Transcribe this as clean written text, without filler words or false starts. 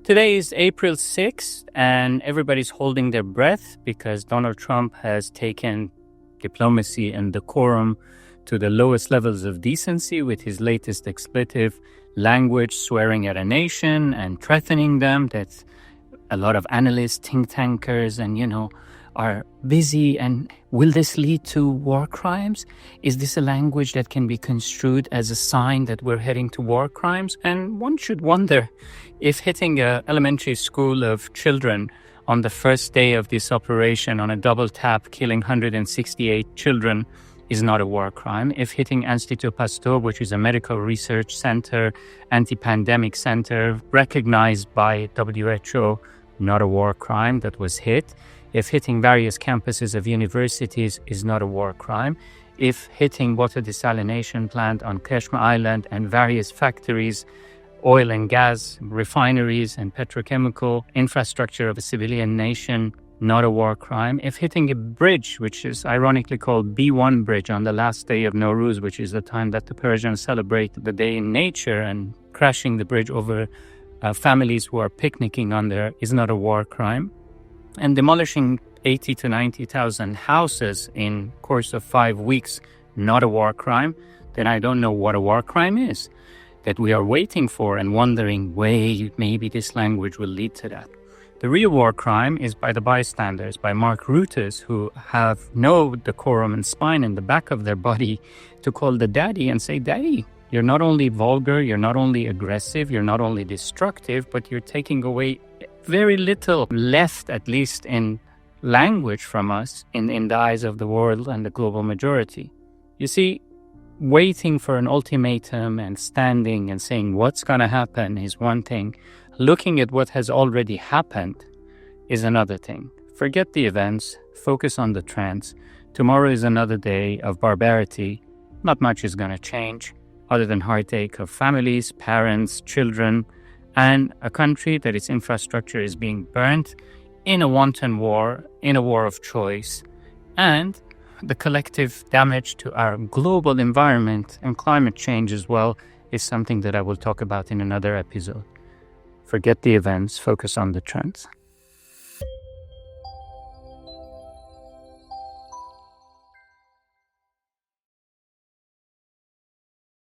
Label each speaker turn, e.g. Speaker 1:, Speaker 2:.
Speaker 1: Today is April 6th, and everybody's holding their breath because Donald Trump has taken diplomacy and decorum to the lowest levels of decency with his latest expletive language, swearing at a nation and threatening them. That a lot of analysts, think tankers, and, are busy. And will this lead to war crimes? Is this a language that can be construed as a sign that we're heading to war crimes? And one should wonder if hitting an elementary school of children on the first day of this operation on a double tap, killing 168 children, is not a war crime. If hitting Institut Pasteur, which is a medical research center, anti-pandemic center, recognized by WHO, not a war crime that was hit. If hitting various campuses of universities is not a war crime. If hitting water desalination plant on Keshma Island and various factories, oil and gas refineries and petrochemical infrastructure of a civilian nation, not a war crime. If hitting a bridge, which is ironically called B1 Bridge on the last day of Nowruz, which is the time that the Persians celebrate the day in nature, and crashing the bridge over families who are picnicking on there is not a war crime. And demolishing 80 to 90,000 houses in course of 5 weeks, not a war crime, then I don't know what a war crime is that we are waiting for and wondering, wait, maybe this language will lead to that. The real war crime is by the bystanders, by Mark Ruttes, who have no decorum and spine in the back of their body to call the daddy and say, Daddy, you're not only vulgar, you're not only aggressive, you're not only destructive, but you're taking away very little left, at least in language, from us in the eyes of the world and the global majority. You see, waiting for an ultimatum and standing and saying what's going to happen is one thing. Looking at what has already happened is another thing. Forget the events, focus on the trends. Tomorrow is another day of barbarity. Not much is going to change other than heartache of families, parents, children, and a country that its infrastructure is being burnt in a wanton war, in a war of choice, and the collective damage to our global environment and climate change as well is something that I will talk about in another episode. Forget the events, focus on the trends.